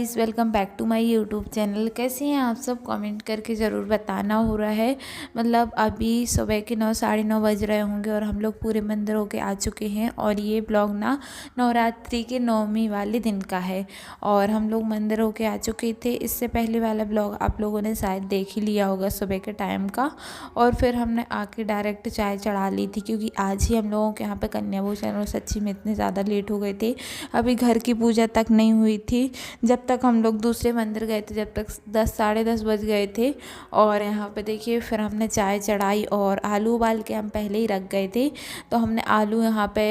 Guys, welcome back to my YouTube channel. कैसे हैं आप सब? कमेंट करके ज़रूर बताना। हो रहा है मतलब अभी सुबह के 9 साढ़े 9 बज रहे होंगे और हम लोग पूरे मंदिर होके आ चुके हैं। और ये ब्लॉग ना नवरात्रि के 9वीं वाले दिन का है और हम लोग मंदिर होके आ चुके थे। इससे पहले वाला ब्लॉग आप लोगों ने शायद देख ही लिया होगा सुबह के टाइम का। और फिर हमने आके डायरेक्ट चाय चढ़ा ली थी क्योंकि आज ही हम लोगों के यहाँ पे कन्या भोजन और सच्ची में इतने ज़्यादा लेट हो गए थे, अभी घर की पूजा तक नहीं हुई थी जब तक हम लोग दूसरे मंदिर गए थे, जब तक 10 साढ़े 10 बज गए थे। और यहाँ पे देखिए फिर हमने चाय चढ़ाई और आलू उबाल के हम पहले ही रख गए थे, तो हमने आलू यहाँ पे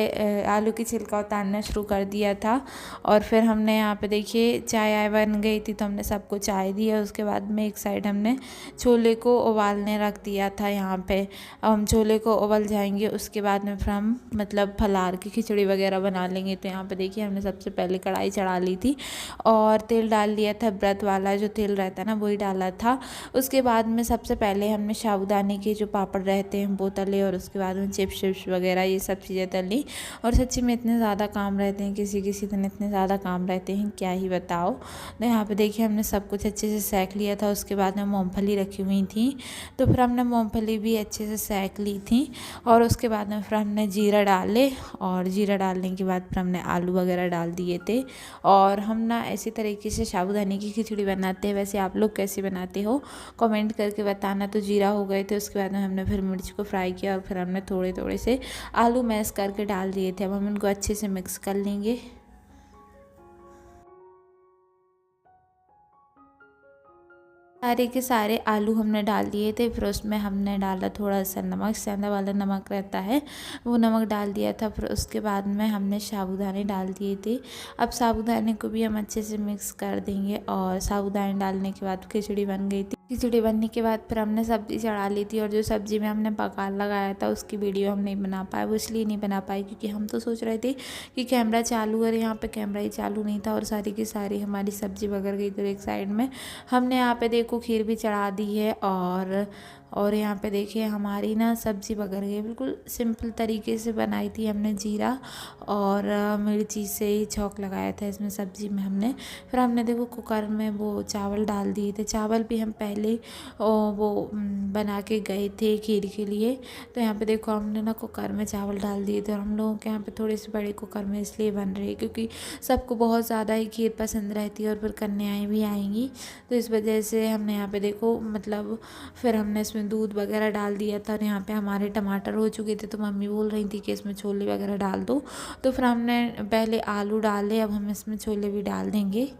आलू की छिलका उतारना शुरू कर दिया था। और फिर हमने यहाँ पे देखिए चाय आय बन गई थी तो हमने सबको चाय दी और उसके बाद में एक साइड हमने छोले को उबालने रख दिया था। यहाँ पे अब हम छोले को उबल जाएंगे, उसके बाद में फिर हम मतलब फलार की खिचड़ी वगैरह बना लेंगे। तो यहाँ पे देखिए हमने सबसे पहले कढ़ाई चढ़ा ली थी और तेल डाल लिया था, व्रत वाला जो तेल रहता है ना वही डाला था। उसके बाद में सबसे पहले हमने साबूदाने के जो पापड़ रहते हैं वो तले और उसके बाद में चिप्स विप्स वगैरह ये सब चीज़ें तली। और सच्ची में इतने ज़्यादा काम रहते हैं, किसी किसी दिन इतने ज़्यादा काम रहते हैं क्या ही बताओ। तो यहाँ पे देखिए हमने सब कुछ अच्छे से सेक लिया था। उसके बाद में मूँगफली रखी हुई थी तो फिर हमने मूँगफली भी अच्छे से सेक ली थी। और उसके बाद में फिर हमने जीरा डाले और जीरा डालने के बाद फिर हमने आलू वगैरह डाल दिए थे। और हम ना इसी तरीके से साबूदाने की खिचड़ी बनाते हैं। वैसे आप लोग कैसे बनाते हो कमेंट करके बताना। तो जीरा हो गए थे, उसके बाद में हमने फिर मिर्च को फ्राई किया और फिर हमने थोड़े थोड़े से आलू मैश करके डाल दिए थे। अब हम इनको अच्छे से मिक्स कर लेंगे। सारे के सारे आलू हमने डाल दिए थे, फिर उसमें हमने डाला थोड़ा सा नमक, सेंधा वाला नमक रहता है वो नमक डाल दिया था। फिर उसके बाद में हमने साबूदाने डाल दिए थे। अब साबूदाने को भी हम अच्छे से मिक्स कर देंगे और साबूदाने डालने के बाद खिचड़ी बन गई थी। खिचड़ी बनने के बाद फिर हमने सब्ज़ी चढ़ा ली थी और जो सब्ज़ी में हमने बघार लगाया था उसकी वीडियो हम नहीं बना पाए। वो इसलिए नहीं बना पाई क्योंकि हम तो सोच रहे थे कि कैमरा चालू है, यहाँ पे कैमरा ही चालू नहीं था और सारी की सारी हमारी सब्ज़ी बगड़ गई। तो एक साइड में हमने यहाँ पे देखो खीर भी चढ़ा दी है और यहाँ पे देखिए हमारी ना सब्ज़ी बगड़ गई। बिल्कुल सिंपल तरीके से बनाई थी हमने, जीरा और मिर्ची से ही छौंक लगाया था इसमें सब्ज़ी में हमने। फिर हमने देखो कुकर में वो चावल डाल दिए थे। चावल भी हम पहले वो बना के गए थे खीर के लिए। तो यहाँ पे देखो हमने ना कुकर में चावल डाल दिए थे और हम लोगों के यहाँ पे थोड़े से बड़े कुकर में इसलिए बन रही है क्योंकि सबको बहुत ज़्यादा ही खीर पसंद रहती है और फिर कन्याएँ भी आएंगी, तो इस वजह से हमने यहाँ पे देखो मतलब फिर हमने इसमें दूध वगैरह डाल दिया था। और यहाँ पे हमारे टमाटर हो चुके थे तो मम्मी बोल रही थी कि इसमें छोले वगैरह डाल दो, तो फिर हमने पहले आलू डाले, अब हम इसमें छोले भी डाल देंगे।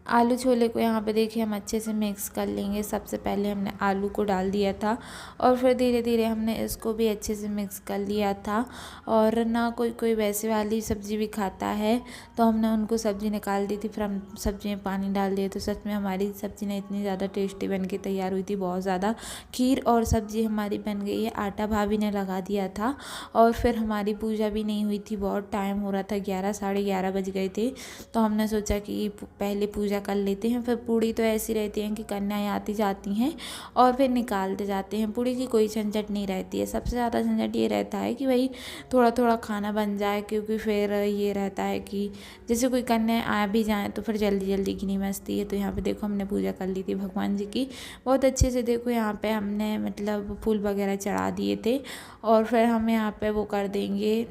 आलू छोले को यहाँ पे देखिए हम अच्छे से मिक्स कर लेंगे। सबसे पहले हमने आलू को डाल दिया था और फिर धीरे धीरे हमने इसको भी अच्छे से मिक्स कर लिया था। और ना कोई कोई वैसे वाली सब्ज़ी भी खाता है तो हमने उनको सब्ज़ी निकाल दी थी, फिर हम सब्ज़ी में पानी डाल दिए। तो सच में हमारी सब्ज़ी ने इतनी ज़्यादा टेस्टी बन के तैयार हुई थी, बहुत ज़्यादा। खीर और सब्ज़ी हमारी बन गई है। आटा भाभी ने लगा दिया था और फिर हमारी पूजा भी नहीं हुई थी, बहुत टाइम हो रहा था, 11 साढ़े 11 बज गए थे। तो हमने सोचा कि पहले पूजा कर लेते हैं। फिर पूड़ी तो ऐसी रहती हैं कि कन्याएं आती जाती हैं और फिर निकालते जाते हैं। पूड़ी की कोई झंझट नहीं रहती है। सबसे ज़्यादा झंझट ये रहता है कि भाई थोड़ा थोड़ा खाना बन जाए, क्योंकि फिर ये रहता है कि जैसे कोई कन्याएं आ भी जाएँ तो फिर जल्दी जल्दी की नहीं मचती है। तो यहाँ पे देखो हमने पूजा कर ली थी भगवान जी की बहुत अच्छे से। देखो यहाँ पे हमने मतलब फूल वगैरह चढ़ा दिए थे और फिर हम यहाँ पे वो कर देंगे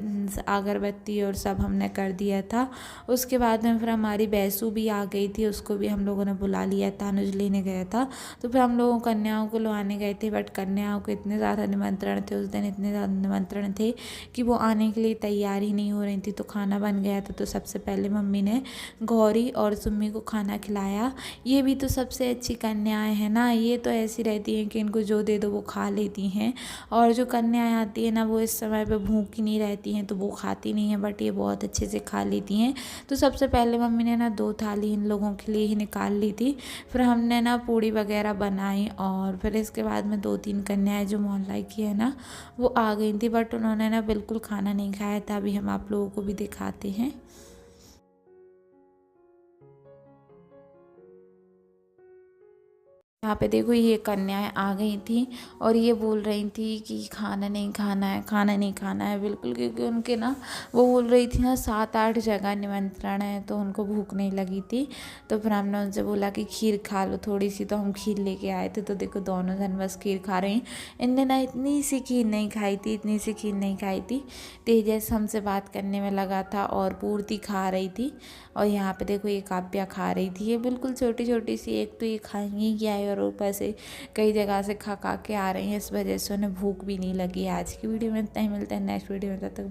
अगरबत्ती और सब हमने कर दिया था। उसके बाद में फिर हमारी भैंसू भी आ गई थी, उसको भी हम लोगों ने बुला लिया था, अनुज लेने गया था। तो फिर हम लोग कन्याओं को लुभाने गए थे, बट कन्याओं को इतने ज़्यादा निमंत्रण थे उस दिन, इतने ज़्यादा निमंत्रण थे कि वो आने के लिए तैयार ही नहीं हो रही थी। तो खाना बन गया था तो सबसे पहले मम्मी ने गौरी और सुम्मी को खाना खिलाया। ये भी तो सबसे अच्छी कन्याएं हैं ना, ये तो ऐसी रहती हैं कि इनको जो दे दो वो खा लेती हैं। और जो कन्याएं आती हैं ना वो इस समय पे भूखी नहीं रहती हैं तो वो खाती नहीं है, बट ये बहुत अच्छे से खा लेती हैं। तो सबसे पहले मम्मी ने ना 2 थाली इन लोगों के लिए ही निकाल ली थी। फिर हमने ना पूड़ी वगैरह बनाई और फिर इसके बाद में 2-3 कन्याएं जो मोहल्ला की है ना वो आ गई थी, बट उन्होंने ना बिल्कुल खाना नहीं खाया था। अभी हम आप लोगों को भी दिखाते हैं। यहाँ पे देखो ये कन्याएं आ गई थी और ये बोल रही थी कि खाना नहीं खाना है, खाना नहीं खाना है बिल्कुल, क्योंकि उनके ना वो बोल रही थी ना 7-8 जगह निमंत्रण है तो उनको भूख नहीं लगी थी। तो फिर हमने उनसे बोला कि खीर खा लो थोड़ी सी, तो हम खीर लेके आए थे। तो देखो दोनों जन बस खीर खा रहे हैं। इनने ना इतनी सी खीर नहीं खाई थी, इतनी सी खीर नहीं खाई थी। तेजस हमसे बात करने में लगा था और पूर्ति खा रही थी। और यहाँ पे देखो ये काव्या खा रही थी। ये बिल्कुल छोटी छोटी सी, एक तो ये खाएंगी क्या है और ऊपर से कई जगह से खा खा के आ रही हैं, इस वजह से उन्हें भूख भी नहीं लगी। आज की वीडियो में इतना ही, मिलता है नेक्स्ट वीडियो में, तब तक